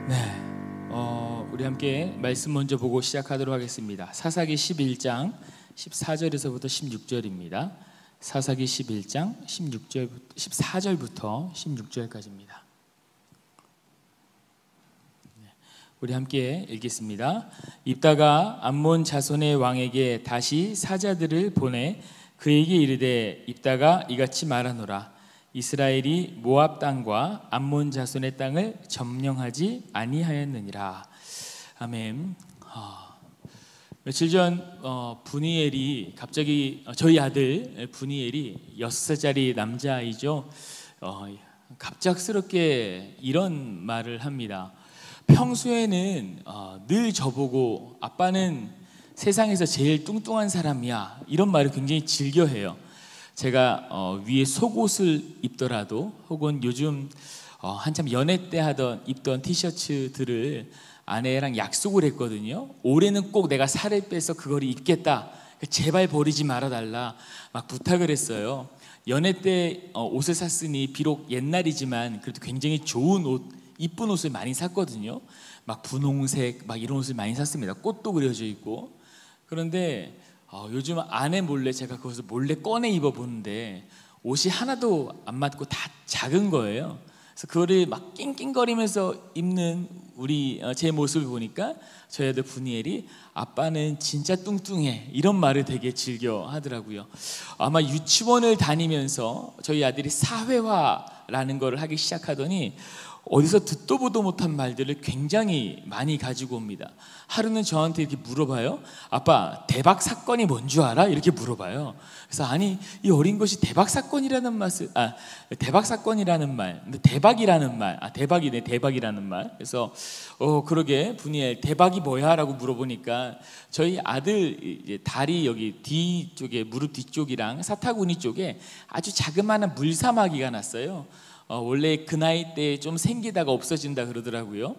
네, 우리 함께 말씀 먼저 보고 시작하도록 하겠습니다. 사사기 11장 14절에서부터 16절입니다. 사사기 11장 14절부터 16절까지입니다. 우리 함께 읽겠습니다. 입다가 암몬 자손의 왕에게 다시 사자들을 보내 그에게 이르되, 입다가 이같이 말하노라. 이스라엘이 모압 땅과 암몬 자손의 땅을 점령하지 아니하였느니라. 아멘. 며칠 전 분이엘이 갑자기, 저희 아들 분이엘이 6살짜리 남자아이죠, 갑작스럽게 이런 말을 합니다. 평소에는 늘 저보고 아빠는 세상에서 제일 뚱뚱한 사람이야, 이런 말을 굉장히 즐겨해요. 제가 위에 속옷을 입더라도, 혹은 요즘 한참 연애 때 입던 티셔츠들을 아내랑 약속을 했거든요. 올해는 꼭 내가 살을 빼서 그걸 입겠다, 제발 버리지 말아달라 막 부탁을 했어요. 연애 때 옷을 샀으니 비록 옛날이지만 그래도 굉장히 좋은 옷, 이쁜 옷을 많이 샀거든요. 막 분홍색 막 이런 옷을 많이 샀습니다. 꽃도 그려져 있고. 그런데 요즘 아내 몰래 제가 그것을 몰래 꺼내 입어보는데 옷이 하나도 안 맞고 다 작은 거예요. 그래서 그거를 막 낑낑거리면서 입는 제 모습을 보니까 저희 아들 분이엘이 아빠는 진짜 뚱뚱해, 이런 말을 되게 즐겨 하더라고요. 아마 유치원을 다니면서 저희 아들이 사회화라는 걸 하기 시작하더니 어디서 듣도 보도 못한 말들을 굉장히 많이 가지고 옵니다. 하루는 저한테 이렇게 물어봐요. 아빠, 대박 사건이 뭔 줄 알아? 이렇게 물어봐요. 그래서 아니, 이 어린 것이 대박 사건이라는 대박 사건이라는 말, 근데 대박이라는 말, 대박이네, 대박이라는 말. 그래서 그러게 분이엘, 대박이 뭐야? 라고 물어보니까 저희 아들 다리 여기 뒤쪽에, 무릎 뒤쪽이랑 사타구니 쪽에 아주 자그마한 물사마귀가 났어요. 원래 그 나이 때 좀 생기다가 없어진다 그러더라고요.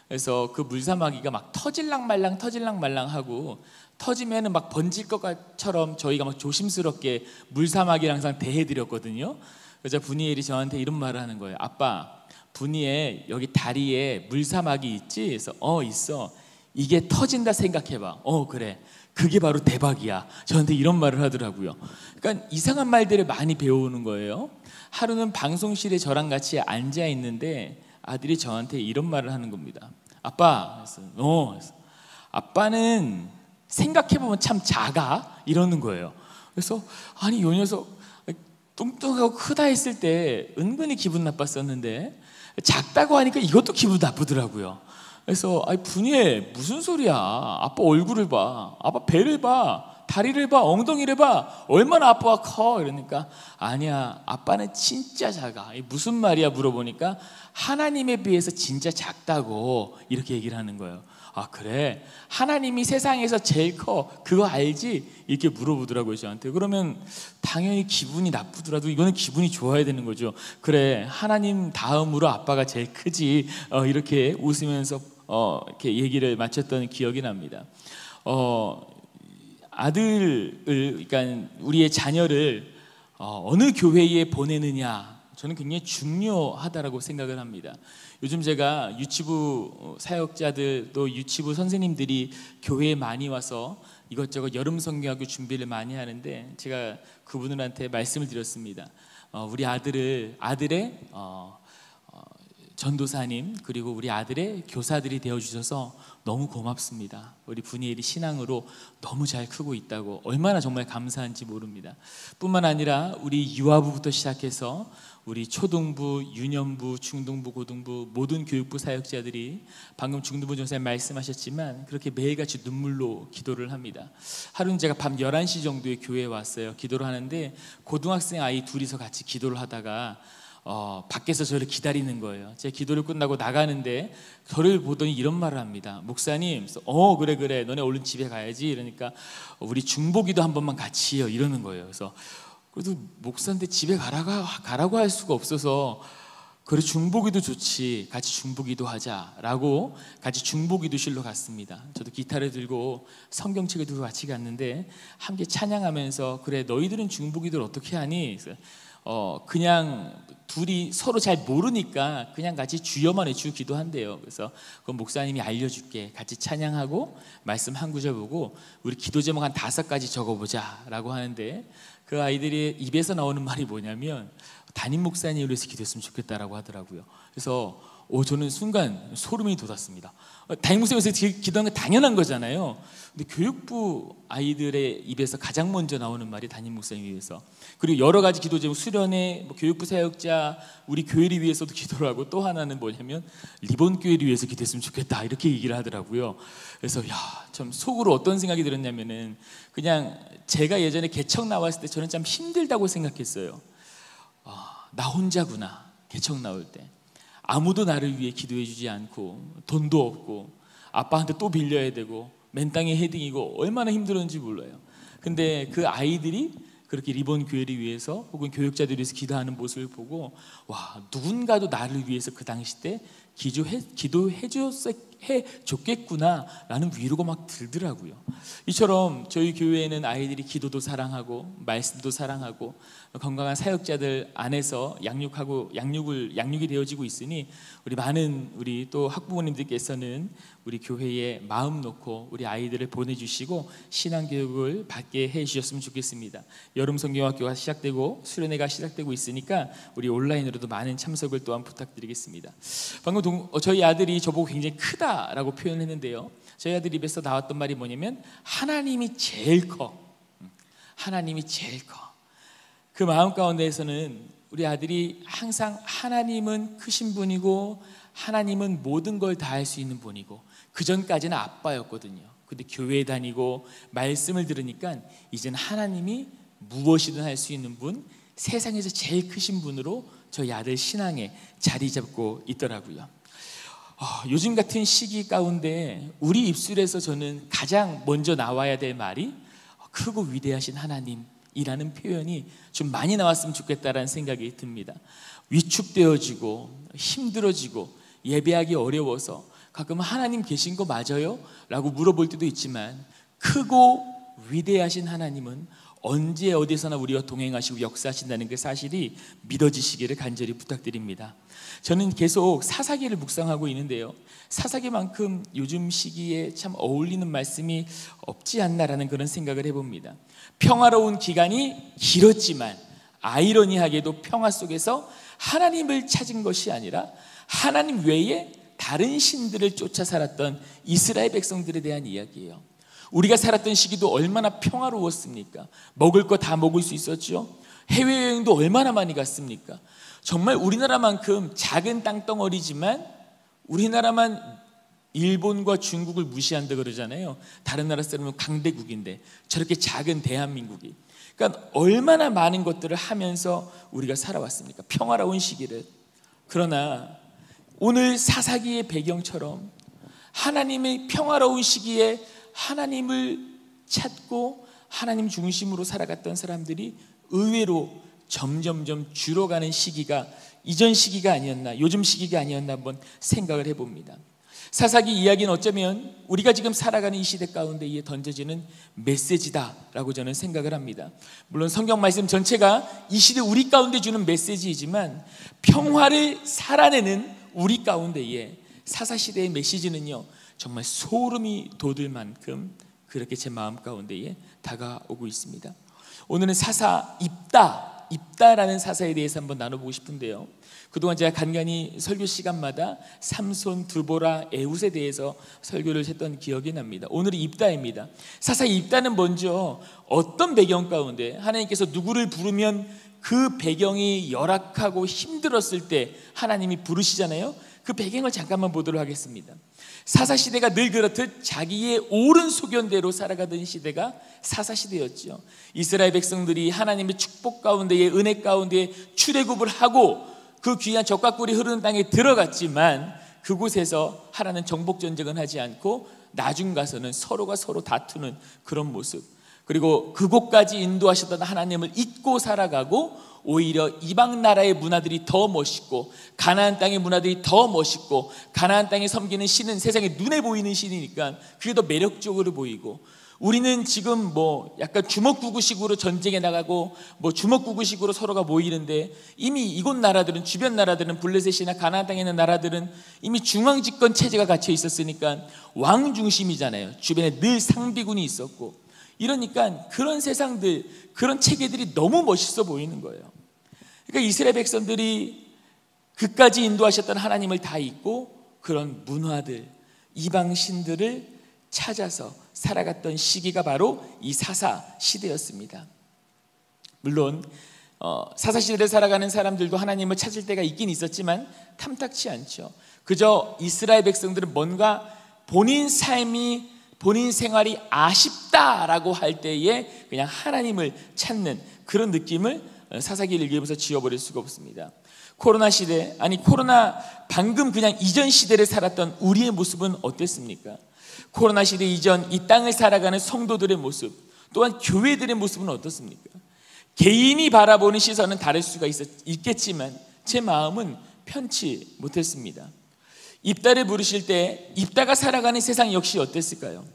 그래서 그 물사마귀가 막 터질랑 말랑 하고, 터지면은 막 번질 것처럼 저희가 막 조심스럽게 물사마귀를 항상 대해드렸거든요. 그래서 분이엘이 저한테 이런 말을 하는 거예요. 아빠, 분이엘 여기 다리에 물사마귀 있지? 그래서 있어. 이게 터진다 생각해봐. 그래, 그게 바로 대박이야. 저한테 이런 말을 하더라고요. 그러니까 이상한 말들을 많이 배우는 거예요. 하루는 방송실에 저랑 같이 앉아 있는데 아들이 저한테 이런 말을 하는 겁니다. 아빠, 그래서 아빠는 생각해보면 참 작아, 이러는 거예요. 그래서 아니, 요 녀석 뚱뚱하고 크다 했을 때 은근히 기분 나빴었는데 작다고 하니까 이것도 기분 나쁘더라고요. 그래서 분이엘, 무슨 소리야? 아빠 얼굴을 봐, 아빠 배를 봐, 다리를 봐, 엉덩이를 봐, 얼마나 아빠가 커. 이러니까 아니야, 아빠는 진짜 작아. 무슨 말이야 물어보니까 하나님에 비해서 진짜 작다고, 이렇게 얘기를 하는 거예요. 아, 그래? 하나님이 세상에서 제일 커, 그거 알지? 이렇게 물어보더라고요, 저한테. 그러면 당연히 기분이 나쁘더라도 이거는 기분이 좋아야 되는 거죠. 그래, 하나님 다음으로 아빠가 제일 크지, 이렇게 웃으면서 이렇게 얘기를 마쳤던 기억이 납니다. 아들을, 그러니까 우리의 자녀를 어느 교회에 보내느냐, 저는 굉장히 중요하다라고 생각을 합니다. 요즘 제가 유치부 사역자들, 또 유치부 선생님들이 교회에 많이 와서 이것저것 여름 성경학교 준비를 많이 하는데, 제가 그분들한테 말씀을 드렸습니다. 우리 아들의 전도사님, 그리고 우리 아들의 교사들이 되어주셔서 너무 고맙습니다. 우리 분이엘이 신앙으로 너무 잘 크고 있다고, 얼마나 정말 감사한지 모릅니다. 뿐만 아니라 우리 유아부부터 시작해서 우리 초등부, 유년부, 중등부, 고등부 모든 교육부 사역자들이 방금 중등부 전사님 말씀하셨지만 그렇게 매일같이 눈물로 기도를 합니다. 하루는 제가 밤 11시 정도에 교회에 왔어요. 기도를 하는데 고등학생 아이 둘이서 같이 기도를 하다가 밖에서 저를 기다리는 거예요. 제 기도를 끝나고 나가는데 저를 보더니 이런 말을 합니다. 목사님, 그래, 너네 얼른 집에 가야지. 이러니까 우리 중보기도 한 번만 같이요, 이러는 거예요. 그래도 목사인데 집에 가라고 할 수가 없어서, 그래, 중보기도 좋지, 같이 중보기도 하자라고 같이 중보기도실로 갔습니다. 저도 기타를 들고 성경책을 들고 같이 갔는데 함께 찬양하면서, 그래, 너희들은 중보기도를 어떻게 하니? 그냥 둘이 서로 잘 모르니까 그냥 같이 주여만 외치고 기도한대요. 그래서 그 목사님이 알려줄게, 같이 찬양하고 말씀 한 구절 보고 우리 기도 제목 한 5가지 적어보자 라고 하는데, 그 아이들이 입에서 나오는 말이 뭐냐면 담임 목사님을 위해서 기도했으면 좋겠다라고 하더라고요. 그래서 저는 순간 소름이 돋았습니다. 담임 목사님에서 기도하는 게 당연한 거잖아요. 근데 교육부 아이들의 입에서 가장 먼저 나오는 말이 담임 목사님 위해서, 그리고 여러 가지 기도 제목, 수련회, 교육부 사역자, 우리 교회를 위해서도 기도를 하고, 또 하나는 뭐냐면 리본 교회를 위해서 기도했으면 좋겠다 이렇게 얘기를 하더라고요. 그래서 참 속으로 어떤 생각이 들었냐면은, 그냥 제가 예전에 개척 나왔을 때 저는 참 힘들다고 생각했어요. 나 혼자구나. 개척 나올 때 아무도 나를 위해 기도해 주지 않고, 돈도 없고, 아빠한테 또 빌려야 되고, 맨 땅에 헤딩이고, 얼마나 힘들었는지 몰라요. 근데 그 아이들이 그렇게 리본 교회를 위해서 혹은 교육자들을 위해서 기도하는 모습을 보고, 와, 누군가도 나를 위해서 그 당시 때 기도해 줬겠구나 라는 위로가 막 들더라고요. 이처럼 저희 교회에는 아이들이 기도도 사랑하고 말씀도 사랑하고 건강한 사역자들 안에서 양육이 되어지고 있으니, 우리 많은 우리 또 학부모님들께서는 우리 교회에 마음 놓고 우리 아이들을 보내주시고 신앙교육을 받게 해주셨으면 좋겠습니다. 여름 성경학교가 시작되고 수련회가 시작되고 있으니까 우리 온라인으로도 많은 참석을 또한 부탁드리겠습니다. 방금 저희 아들이 저보고 굉장히 크다라고 표현했는데요, 저희 아들 입에서 나왔던 말이 뭐냐면 하나님이 제일 커. 하나님이 제일 커. 그 마음 가운데에서는 우리 아들이 항상 하나님은 크신 분이고 하나님은 모든 걸 다 할 수 있는 분이고, 그 전까지는 아빠였거든요. 근데 교회에 다니고 말씀을 들으니까 이제는 하나님이 무엇이든 할 수 있는 분, 세상에서 제일 크신 분으로 저희 아들 신앙에 자리 잡고 있더라고요. 요즘 같은 시기 가운데 우리 입술에서 저는 가장 먼저 나와야 될 말이 크고 위대하신 하나님이라는 표현이 좀 많이 나왔으면 좋겠다라는 생각이 듭니다. 위축되어지고 힘들어지고 예배하기 어려워서 가끔은 하나님 계신 거 맞아요? 라고 물어볼 때도 있지만, 크고 위대하신 하나님은 언제 어디서나 우리와 동행하시고 역사하신다는 그 사실이 믿어지시기를 간절히 부탁드립니다. 저는 계속 사사기를 묵상하고 있는데요, 사사기만큼 요즘 시기에 참 어울리는 말씀이 없지 않나라는 그런 생각을 해봅니다. 평화로운 기간이 길었지만 아이러니하게도 평화 속에서 하나님을 찾은 것이 아니라 하나님 외에 다른 신들을 쫓아 살았던 이스라엘 백성들에 대한 이야기예요. 우리가 살았던 시기도 얼마나 평화로웠습니까? 먹을 거 다 먹을 수 있었죠. 해외여행도 얼마나 많이 갔습니까? 정말 우리나라만큼 작은 땅덩어리지만, 우리나라만 일본과 중국을 무시한다 그러잖아요. 다른 나라 사람은 강대국인데 저렇게 작은 대한민국이, 그러니까 얼마나 많은 것들을 하면서 우리가 살아왔습니까? 평화로운 시기를. 그러나 오늘 사사기의 배경처럼 하나님의 평화로운 시기에 하나님을 찾고 하나님 중심으로 살아갔던 사람들이 의외로 점점점 줄어가는 시기가 이전 시기가 아니었나, 요즘 시기가 아니었나 한번 생각을 해봅니다. 사사기 이야기는 어쩌면 우리가 지금 살아가는 이 시대 가운데에 던져지는 메시지다라고 저는 생각을 합니다. 물론 성경 말씀 전체가 이 시대 우리 가운데 주는 메시지이지만, 평화를 살아내는 우리 가운데에 사사시대의 메시지는요, 정말 소름이 돋을 만큼 그렇게 제 마음 가운데에 다가오고 있습니다. 오늘은 사사 입다라는 사사에 대해서 한번 나눠보고 싶은데요, 그동안 제가 간간히 설교 시간마다 삼손, 드보라, 에훗에 대해서 설교를 했던 기억이 납니다. 오늘은 입다입니다. 사사 입다는 먼저 어떤 배경 가운데 하나님께서 누구를 부르면 그 배경이 열악하고 힘들었을 때 하나님이 부르시잖아요. 그 배경을 잠깐만 보도록 하겠습니다. 사사시대가 늘 그렇듯 자기의 옳은 소견대로 살아가던 시대가 사사시대였죠. 이스라엘 백성들이 하나님의 축복 가운데에, 은혜 가운데에 출애굽을 하고 그 귀한 젖과 꿀이 흐르는 땅에 들어갔지만, 그곳에서 하나는 정복전쟁은 하지 않고 나중 가서는 서로가 서로 다투는 그런 모습, 그리고 그곳까지 인도하셨던 하나님을 잊고 살아가고 오히려 이방 나라의 문화들이 더 멋있고 가나안 땅의 문화들이 더 멋있고 가나안 땅에 섬기는 신은 세상에 눈에 보이는 신이니까 그게 더 매력적으로 보이고, 우리는 지금 뭐 약간 주먹구구식으로 전쟁에 나가고 뭐 주먹구구식으로 서로가 모이는데, 이미 이곳 나라들은, 주변 나라들은, 블레셋이나 가나안 땅에 있는 나라들은 이미 중앙집권 체제가 갇혀 있었으니까 왕 중심이잖아요. 주변에 늘 상비군이 있었고, 이러니까 그런 세상들, 그런 체계들이 너무 멋있어 보이는 거예요. 그러니까 이스라엘 백성들이 그까지 인도하셨던 하나님을 다 잊고 그런 문화들, 이방 신들을 찾아서 살아갔던 시기가 바로 이 사사 시대였습니다. 물론 사사 시대를 살아가는 사람들도 하나님을 찾을 때가 있긴 있었지만 탐탁치 않죠. 그저 이스라엘 백성들은 뭔가 본인 삶이, 본인 생활이 아쉽다라고 할 때에 그냥 하나님을 찾는 그런 느낌을 사사기를 읽으면서 지워버릴 수가 없습니다. 코로나 시대, 아니 코로나 방금 그냥 이전 시대를 살았던 우리의 모습은 어땠습니까? 코로나 시대 이전 이 땅을 살아가는 성도들의 모습, 또한 교회들의 모습은 어떻습니까? 개인이 바라보는 시선은 다를 수가 있겠지만 제 마음은 편치 못했습니다. 입다를 부르실 때 입다가 살아가는 세상 역시 어땠을까요?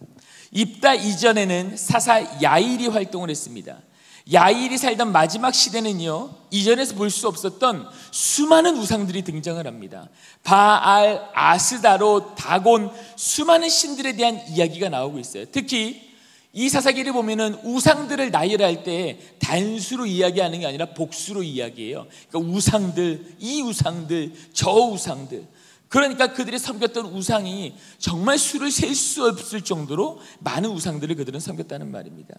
입다 이전에는 사사 야일이 활동을 했습니다. 야일이 살던 마지막 시대는요, 이전에서 볼 수 없었던 수많은 우상들이 등장을 합니다. 바알, 아스다로, 다곤, 수많은 신들에 대한 이야기가 나오고 있어요. 특히 이 사사기를 보면은 우상들을 나열할 때 단수로 이야기하는 게 아니라 복수로 이야기해요. 그러니까 우상들, 이 우상들, 저 우상들. 그러니까 그들이 섬겼던 우상이 정말 수를 셀 수 없을 정도로 많은 우상들을 그들은 섬겼다는 말입니다.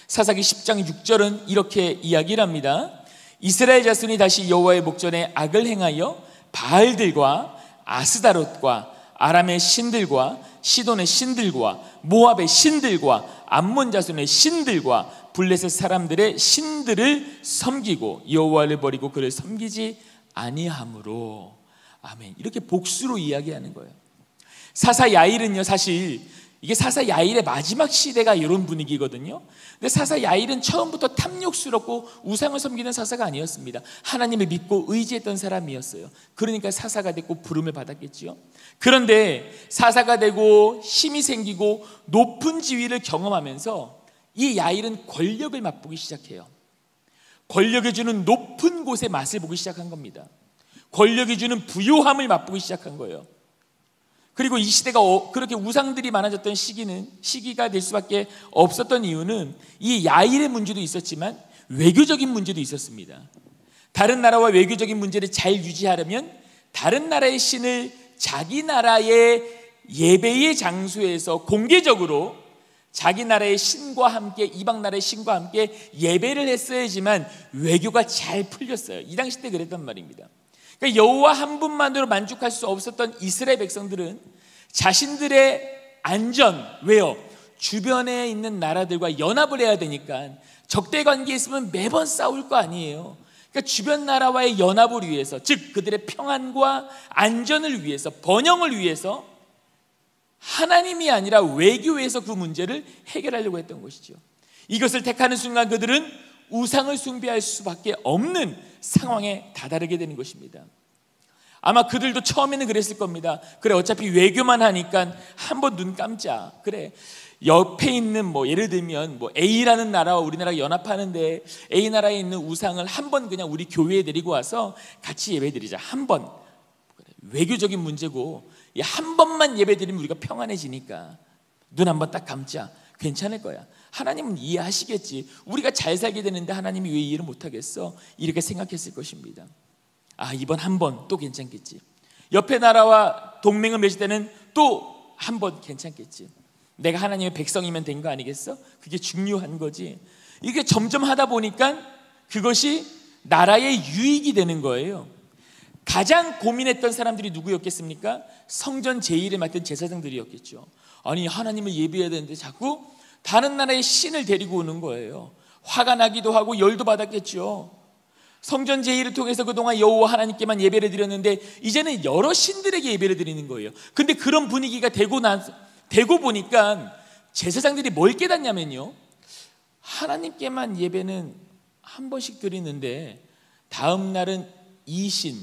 사사기 10장 6절은 이렇게 이야기를 합니다. 이스라엘 자손이 다시 여호와의 목전에 악을 행하여 바알들과 아스다롯과 아람의 신들과 시돈의 신들과 모압의 신들과 암몬 자손의 신들과 블레셋 사람들의 신들을 섬기고 여호와를 버리고 그를 섬기지 아니하므로. 아멘. 이렇게 복수로 이야기하는 거예요. 사사 야일은요, 사실 이게 사사 야일의 마지막 시대가 이런 분위기거든요. 근데 사사 야일은 처음부터 탐욕스럽고 우상을 섬기는 사사가 아니었습니다. 하나님을 믿고 의지했던 사람이었어요. 그러니까 사사가 됐고 부름을 받았겠지요. 그런데 사사가 되고 힘이 생기고 높은 지위를 경험하면서 이 야일은 권력을 맛보기 시작해요. 권력이 주는 높은 곳의 맛을 보기 시작한 겁니다. 권력이 주는 부요함을 맛보기 시작한 거예요. 그리고 이 시대가 그렇게 우상들이 많아졌던 시기가 될 수밖에 없었던 이유는 이 야일의 문제도 있었지만 외교적인 문제도 있었습니다. 다른 나라와 외교적인 문제를 잘 유지하려면 다른 나라의 신을 자기 나라의 예배의 장소에서 공개적으로 자기 나라의 신과 함께, 이방 나라의 신과 함께 예배를 했어야지만 외교가 잘 풀렸어요. 이 당시 때 그랬단 말입니다. 그러니까 여호와 한 분만으로 만족할 수 없었던 이스라엘 백성들은 자신들의 안전, 왜요? 주변에 있는 나라들과 연합을 해야 되니까 적대 관계에 있으면 매번 싸울 거 아니에요. 그러니까 주변 나라와의 연합을 위해서, 즉 그들의 평안과 안전을 위해서, 번영을 위해서 하나님이 아니라 외교에서 그 문제를 해결하려고 했던 것이죠. 이것을 택하는 순간 그들은 우상을 숭배할 수밖에 없는 상황에 다다르게 되는 것입니다. 아마 그들도 처음에는 그랬을 겁니다. 그래, 어차피 외교만 하니까 한번 눈 감자. 그래, 옆에 있는 뭐 예를 들면 뭐 A라는 나라와 우리나라가 연합하는데 A 나라에 있는 우상을 한번 그냥 우리 교회에 데리고 와서 같이 예배드리자. 한번. 외교적인 문제고 한 번만 예배드리면 우리가 평안해지니까 눈 한번 딱 감자. 괜찮을 거야. 하나님은 이해하시겠지. 우리가 잘 살게 되는데 하나님이 왜 이해를 못하겠어? 이렇게 생각했을 것입니다. 아, 이번 한 번 또 괜찮겠지. 옆에 나라와 동맹을 맺을 때는 또 한 번 괜찮겠지. 내가 하나님의 백성이면 된 거 아니겠어? 그게 중요한 거지. 이게 점점 하다 보니까 그것이 나라의 유익이 되는 거예요. 가장 고민했던 사람들이 누구였겠습니까? 성전 제일을 맡은 제사장들이었겠죠. 아니, 하나님을 예배해야 되는데 자꾸 다른 나라의 신을 데리고 오는 거예요. 화가 나기도 하고 열도 받았겠죠. 성전 제의를 통해서 그동안 여호와 하나님께만 예배를 드렸는데 이제는 여러 신들에게 예배를 드리는 거예요. 근데 그런 분위기가 되고 보니까 제사장들이 뭘 깨닫냐면요, 하나님께만 예배는 한 번씩 드리는데 다음 날은 이 신,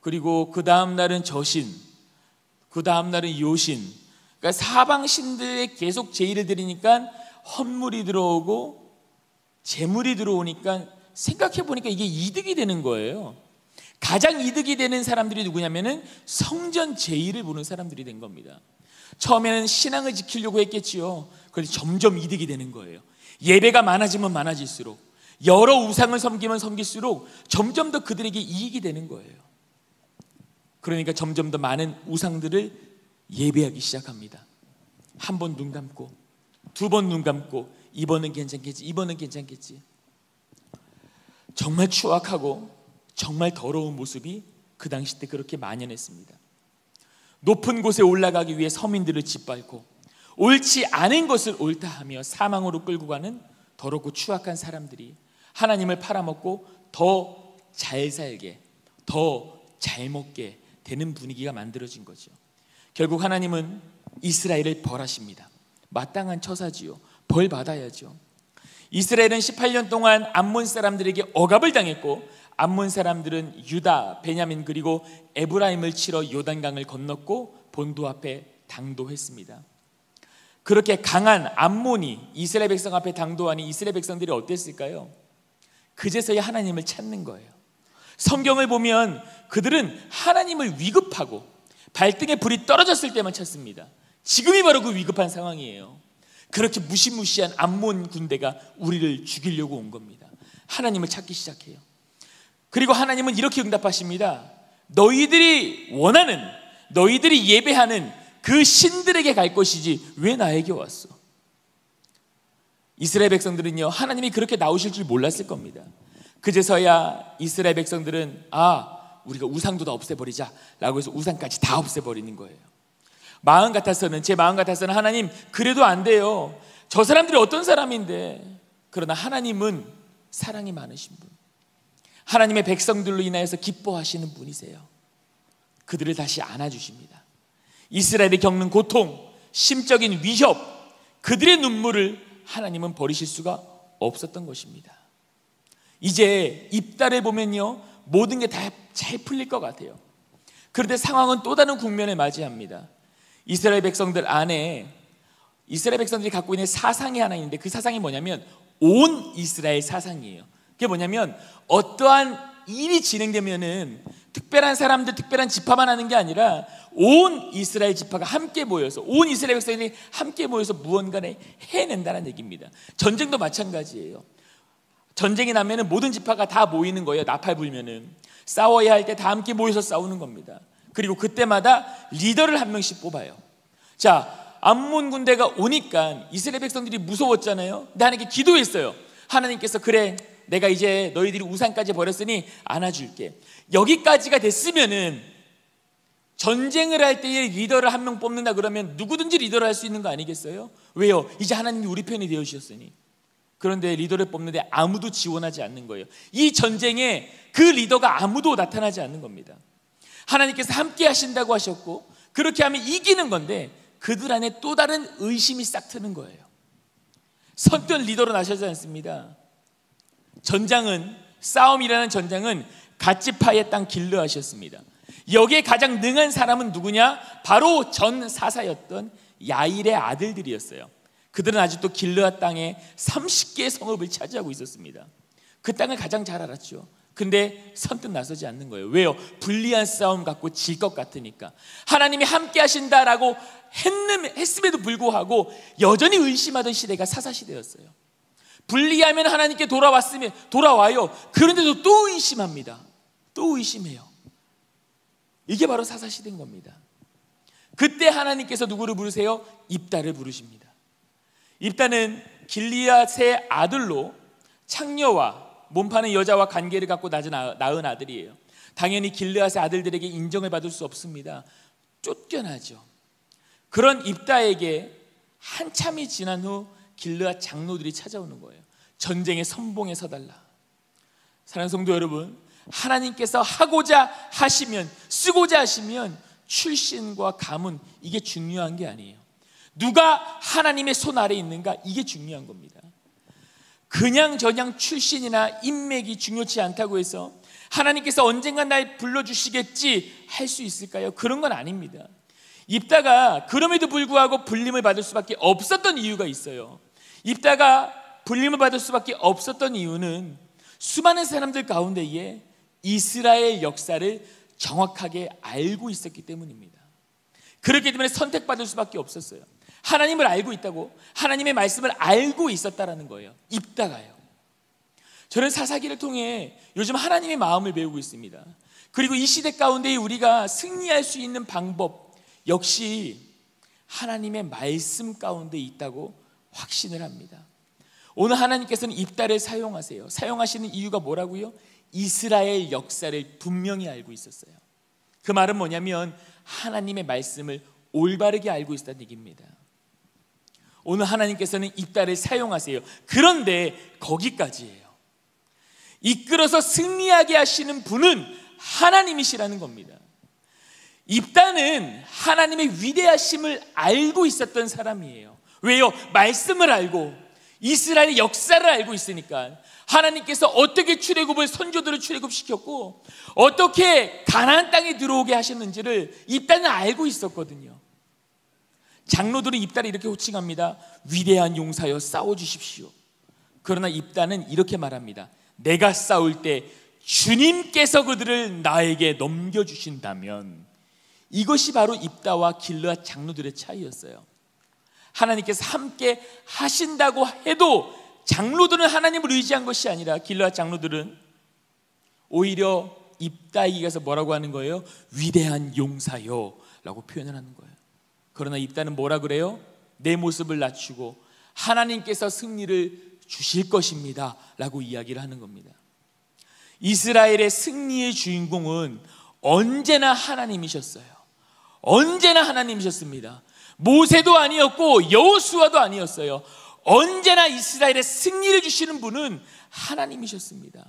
그리고 그 다음 날은 저 신, 그 다음 날은 요 신, 그러니까 사방 신들에 계속 제의를 드리니까 헌물이 들어오고 재물이 들어오니까 생각해 보니까 이게 이득이 되는 거예요. 가장 이득이 되는 사람들이 누구냐면은 성전 제의를 보는 사람들이 된 겁니다. 처음에는 신앙을 지키려고 했겠지요. 그런데 점점 이득이 되는 거예요. 예배가 많아지면 많아질수록, 여러 우상을 섬기면 섬길수록 점점 더 그들에게 이익이 되는 거예요. 그러니까 점점 더 많은 우상들을 예배하기 시작합니다. 한 번 눈 감고, 두 번 눈 감고, 이번은 괜찮겠지, 이번은 괜찮겠지. 정말 추악하고 정말 더러운 모습이 그 당시 때 그렇게 만연했습니다. 높은 곳에 올라가기 위해 서민들을 짓밟고 옳지 않은 것을 옳다 하며 사망으로 끌고 가는 더럽고 추악한 사람들이 하나님을 팔아먹고 더 잘 살게, 더 잘 먹게 되는 분위기가 만들어진 거죠. 결국 하나님은 이스라엘을 벌하십니다. 마땅한 처사지요. 벌 받아야죠. 이스라엘은 18년 동안 암몬 사람들에게 억압을 당했고, 암몬 사람들은 유다, 베냐민 그리고 에브라임을 치러 요단강을 건넜고 본도 앞에 당도했습니다. 그렇게 강한 암몬이 이스라엘 백성 앞에 당도하니 이스라엘 백성들이 어땠을까요? 그제서야 하나님을 찾는 거예요. 성경을 보면 그들은 하나님을 위급하고 발등에 불이 떨어졌을 때만 찾습니다. 지금이 바로 그 위급한 상황이에요. 그렇게 무시무시한 암몬 군대가 우리를 죽이려고 온 겁니다. 하나님을 찾기 시작해요. 그리고 하나님은 이렇게 응답하십니다. 너희들이 원하는, 너희들이 예배하는 그 신들에게 갈 것이지 왜 나에게 왔어? 이스라엘 백성들은요, 하나님이 그렇게 나오실 줄 몰랐을 겁니다. 그제서야 이스라엘 백성들은 우리가 우상도 다 없애버리자 라고 해서 우상까지 다 없애버리는 거예요. 제 마음 같아서는 하나님 그래도 안 돼요. 저 사람들이 어떤 사람인데. 그러나 하나님은 사랑이 많으신 분, 하나님의 백성들로 인하여서 기뻐하시는 분이세요. 그들을 다시 안아주십니다. 이스라엘이 겪는 고통, 심적인 위협, 그들의 눈물을 하나님은 버리실 수가 없었던 것입니다. 이제 입달에 보면요, 모든 게 다 잘 풀릴 것 같아요. 그런데 상황은 또 다른 국면을 맞이합니다. 이스라엘 백성들 안에 이스라엘 백성들이 갖고 있는 사상이 하나 있는데, 그 사상이 뭐냐면 온 이스라엘 사상이에요. 그게 뭐냐면 어떠한 일이 진행되면은 특별한 사람들, 특별한 지파만 하는 게 아니라 온 이스라엘 지파가 함께 모여서, 온 이스라엘 백성들이 함께 모여서 무언가를 해낸다는 얘기입니다. 전쟁도 마찬가지예요. 전쟁이 나면은 모든 지파가 다 모이는 거예요. 나팔 불면은 싸워야 할 때 다 함께 모여서 싸우는 겁니다. 그리고 그때마다 리더를 한 명씩 뽑아요. 자, 암몬 군대가 오니까 이스라엘 백성들이 무서웠잖아요. 근데 하나님께 기도했어요. 하나님께서 그래, 내가 이제 너희들이 우상까지 버렸으니 안아줄게. 여기까지가 됐으면은 전쟁을 할 때에 리더를 한 명 뽑는다 그러면 누구든지 리더를 할 수 있는 거 아니겠어요? 왜요? 이제 하나님이 우리 편이 되어주셨으니. 그런데 리더를 뽑는데 아무도 지원하지 않는 거예요. 이 전쟁에 그 리더가 아무도 나타나지 않는 겁니다. 하나님께서 함께 하신다고 하셨고 그렇게 하면 이기는 건데 그들 안에 또 다른 의심이 싹 트는 거예요. 선뜻 리더로 나서지 않습니다. 싸움이라는 전장은 갓지파의 땅 길르앗이었습니다. 여기에 가장 능한 사람은 누구냐? 바로 전 사사였던 야일의 아들들이었어요. 그들은 아직도 길르앗 땅에 30개의 성읍을 차지하고 있었습니다. 그 땅을 가장 잘 알았죠. 근데 선뜻 나서지 않는 거예요. 왜요? 불리한 싸움 갖고 질 것 같으니까. 하나님이 함께 하신다라고 했음에도 불구하고 여전히 의심하던 시대가 사사시대였어요. 불리하면 하나님께 돌아와요. 그런데도 또 의심합니다. 또 의심해요. 이게 바로 사사시대인 겁니다. 그때 하나님께서 누구를 부르세요? 입달을 부르십니다. 입달은 길리앗의 아들로 창녀와 몸파는 여자와 관계를 갖고 낳은 아들이에요. 당연히 길르앗의 아들들에게 인정을 받을 수 없습니다. 쫓겨나죠. 그런 입다에게 한참이 지난 후 길르앗 장로들이 찾아오는 거예요. 전쟁의 선봉에 서달라. 사랑하는 성도 여러분, 하나님께서 하고자 하시면, 쓰고자 하시면 출신과 가문, 이게 중요한 게 아니에요. 누가 하나님의 손 아래에 있는가, 이게 중요한 겁니다. 그냥 저냥 출신이나 인맥이 중요치 않다고 해서 하나님께서 언젠가 날 불러주시겠지 할 수 있을까요? 그런 건 아닙니다. 입다가 그럼에도 불구하고 불림을 받을 수밖에 없었던 이유가 있어요. 입다가 불림을 받을 수밖에 없었던 이유는 수많은 사람들 가운데에 이스라엘 역사를 정확하게 알고 있었기 때문입니다. 그렇기 때문에 선택받을 수밖에 없었어요. 하나님을 알고 있다고, 하나님의 말씀을 알고 있었다라는 거예요. 입다가요. 저는 사사기를 통해 요즘 하나님의 마음을 배우고 있습니다. 그리고 이 시대 가운데 우리가 승리할 수 있는 방법 역시 하나님의 말씀 가운데 있다고 확신을 합니다. 오늘 하나님께서는 입다를 사용하세요. 사용하시는 이유가 뭐라고요? 이스라엘 역사를 분명히 알고 있었어요. 그 말은 뭐냐면 하나님의 말씀을 올바르게 알고 있다는 얘기입니다. 오늘 하나님께서는 입다를 사용하세요. 그런데 거기까지예요. 이끌어서 승리하게 하시는 분은 하나님이시라는 겁니다. 입다는 하나님의 위대하심을 알고 있었던 사람이에요. 왜요? 말씀을 알고 이스라엘의 역사를 알고 있으니까. 하나님께서 어떻게 출애굽을, 선조들을 출애굽시켰고 어떻게 가나안 땅에 들어오게 하셨는지를 입다는 알고 있었거든요. 장로들은 입다를 이렇게 호칭합니다. 위대한 용사여 싸워주십시오. 그러나 입다는 이렇게 말합니다. 내가 싸울 때 주님께서 그들을 나에게 넘겨주신다면. 이것이 바로 입다와 길르앗 장로들의 차이였어요. 하나님께서 함께 하신다고 해도 장로들은 하나님을 의지한 것이 아니라 길르앗 장로들은 오히려 입다에게 가서 뭐라고 하는 거예요? 위대한 용사여 라고 표현을 하는 거예요. 그러나 입다는 뭐라 그래요? 내 모습을 낮추고 하나님께서 승리를 주실 것입니다 라고 이야기를 하는 겁니다. 이스라엘의 승리의 주인공은 언제나 하나님이셨어요. 언제나 하나님이셨습니다. 모세도 아니었고 여호수아도 아니었어요. 언제나 이스라엘의 승리를 주시는 분은 하나님이셨습니다.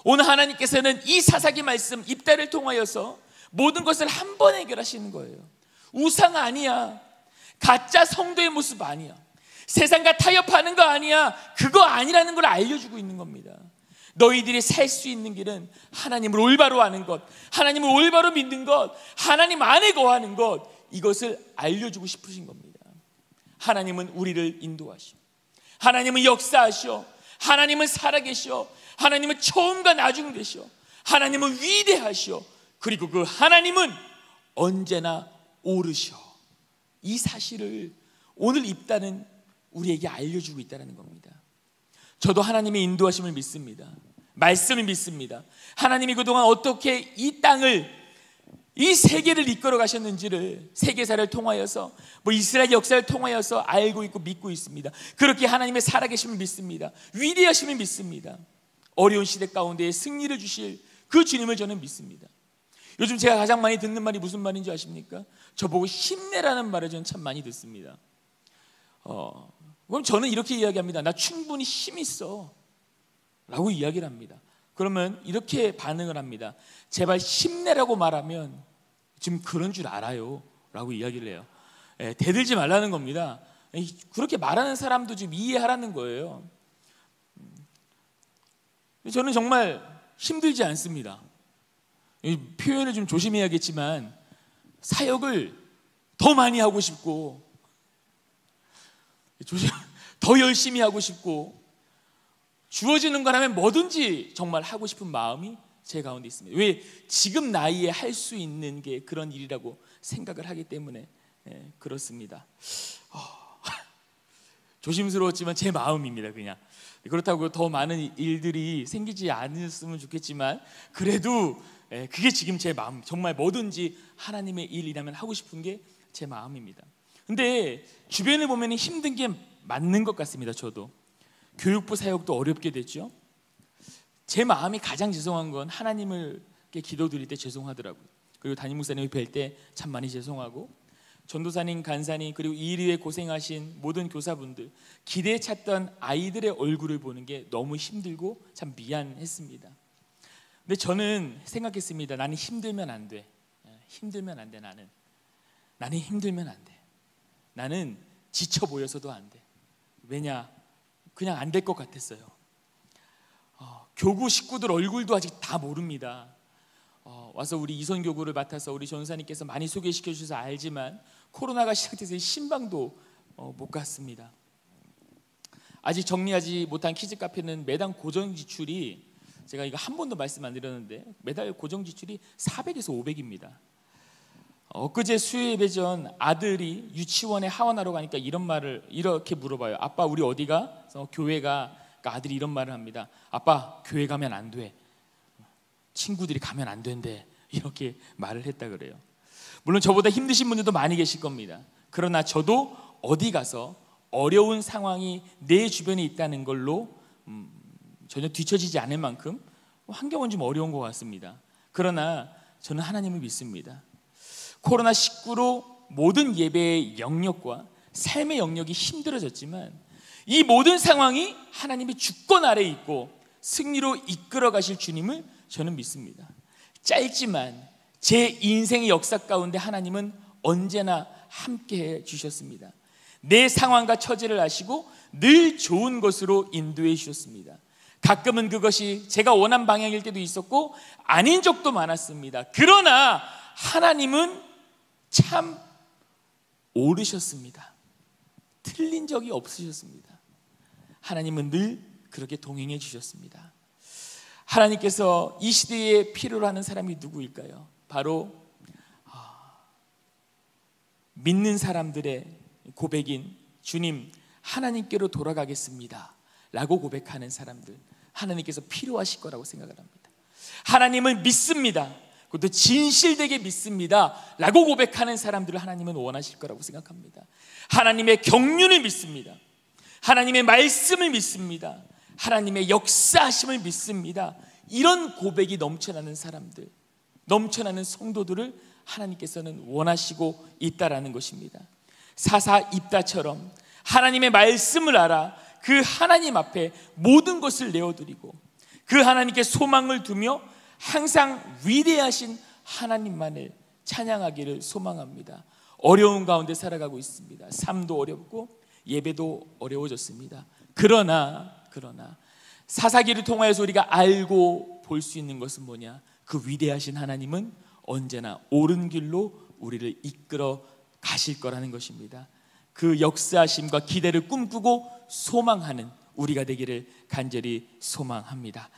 오늘 하나님께서는 이 사사기 말씀 입다를 통하여서 모든 것을 한 번 해결하시는 거예요. 우상 아니야. 가짜 성도의 모습 아니야. 세상과 타협하는 거 아니야. 그거 아니라는 걸 알려주고 있는 겁니다. 너희들이 살 수 있는 길은 하나님을 올바로 아는 것, 하나님을 올바로 믿는 것, 하나님 안에 거하는 것, 이것을 알려주고 싶으신 겁니다. 하나님은 우리를 인도하시오. 하나님은 역사하시오. 하나님은 살아계시오. 하나님은 처음과 나중 되시오. 하나님은 위대하시오. 그리고 그 하나님은 언제나 오르시오. 이 사실을 오늘 입다는 우리에게 알려주고 있다는 겁니다. 저도 하나님의 인도하심을 믿습니다. 말씀을 믿습니다. 하나님이 그동안 어떻게 이 땅을, 이 세계를 이끌어 가셨는지를 세계사를 통하여서 이스라엘 역사를 통하여서 알고 있고 믿고 있습니다. 그렇게 하나님의 살아계심을 믿습니다. 위대하심을 믿습니다. 어려운 시대 가운데 승리를 주실 그 주님을 저는 믿습니다. 요즘 제가 가장 많이 듣는 말이 무슨 말인지 아십니까? 저보고 힘내라는 말을 저는 참 많이 듣습니다. 그럼 저는 이렇게 이야기합니다. 나 충분히 힘 있어 라고 이야기를 합니다. 그러면 이렇게 반응을 합니다. 제발 힘내라고 말하면 지금 그런 줄 알아요 라고 이야기를 해요. 대들지 말라는 겁니다. 그렇게 말하는 사람도 지금 이해하라는 거예요. 저는 정말 힘들지 않습니다. 표현을 좀 조심해야겠지만 사역을 더 많이 하고 싶고 더 열심히 하고 싶고 주어지는 거라면 뭐든지 정말 하고 싶은 마음이 제 가운데 있습니다. 왜? 지금 나이에 할 수 있는 게 그런 일이라고 생각을 하기 때문에 그렇습니다. 조심스러웠지만 제 마음입니다. 그냥 그렇다고 더 많은 일들이 생기지 않았으면 좋겠지만 그래도 그게 지금 제 마음, 정말 뭐든지 하나님의 일이라면 하고 싶은 게 제 마음입니다. 근데 주변을 보면 힘든 게 맞는 것 같습니다. 저도 교육부 사역도 어렵게 됐죠. 제 마음이 가장 죄송한 건 하나님께 기도드릴 때 죄송하더라고요. 그리고 담임 목사님을 뵐 때 참 많이 죄송하고, 전도사님, 간사님, 그리고 이 일 위해 고생하신 모든 교사분들, 기대에 찼던 아이들의 얼굴을 보는 게 너무 힘들고 참 미안했습니다. 근데 저는 생각했습니다. 나는 힘들면 안 돼. 힘들면 안 돼. 나는 힘들면 안 돼. 나는 지쳐 보여서도 안 돼. 왜냐? 그냥 안 될 것 같았어요. 교구 식구들 얼굴도 아직 다 모릅니다. 와서 우리 이선교구를 맡아서 우리 전사님께서 많이 소개시켜 주셔서 알지만 코로나가 시작돼서 신방도 못 갔습니다. 아직 정리하지 못한 키즈 카페는 매달 고정 지출이, 제가 이거 한 번도 말씀 안 드렸는데 매달 고정 지출이 400에서 500입니다. 엊그제 수요 예배 전 아들이 유치원에 하원하러 가니까 이런 말을 이렇게 물어봐요. 아빠 우리 어디가? 그래서 교회가. 그러니까 아들이 이런 말을 합니다. 아빠 교회 가면 안 돼. 친구들이 가면 안 된대. 이렇게 말을 했다 그래요. 물론 저보다 힘드신 분들도 많이 계실 겁니다. 그러나 저도 어디 가서 어려운 상황이 내 주변에 있다는 걸로 전혀 뒤처지지 않을 만큼 환경은 좀 어려운 것 같습니다. 그러나 저는 하나님을 믿습니다. 코로나19로 모든 예배의 영역과 삶의 영역이 힘들어졌지만 이 모든 상황이 하나님의 주권 아래에 있고 승리로 이끌어 가실 주님을 저는 믿습니다. 짧지만 제 인생의 역사 가운데 하나님은 언제나 함께해 주셨습니다. 내 상황과 처지를 아시고 늘 좋은 것으로 인도해 주셨습니다. 가끔은 그것이 제가 원한 방향일 때도 있었고 아닌 적도 많았습니다. 그러나 하나님은 참 옳으셨습니다. 틀린 적이 없으셨습니다. 하나님은 늘 그렇게 동행해 주셨습니다. 하나님께서 이 시대에 필요로 하는 사람이 누구일까요? 바로 믿는 사람들의 고백인 주님 하나님께로 돌아가겠습니다 라고 고백하는 사람들, 하나님께서 필요하실 거라고 생각을 합니다. 하나님을 믿습니다, 그것도 진실되게 믿습니다 라고 고백하는 사람들을 하나님은 원하실 거라고 생각합니다. 하나님의 경륜을 믿습니다, 하나님의 말씀을 믿습니다, 하나님의 역사하심을 믿습니다, 이런 고백이 넘쳐나는 사람들, 넘쳐나는 성도들을 하나님께서는 원하시고 있다라는 것입니다. 사사 입다처럼 하나님의 말씀을 알아 그 하나님 앞에 모든 것을 내어드리고 그 하나님께 소망을 두며 항상 위대하신 하나님만을 찬양하기를 소망합니다. 어려운 가운데 살아가고 있습니다. 삶도 어렵고 예배도 어려워졌습니다. 그러나 사사기를 통하여서 우리가 알고 볼 수 있는 것은 뭐냐? 그 위대하신 하나님은 언제나 옳은 길로 우리를 이끌어 가실 거라는 것입니다. 그 역사하심과 기대를 꿈꾸고 소망하는 우리가 되기를 간절히 소망합니다.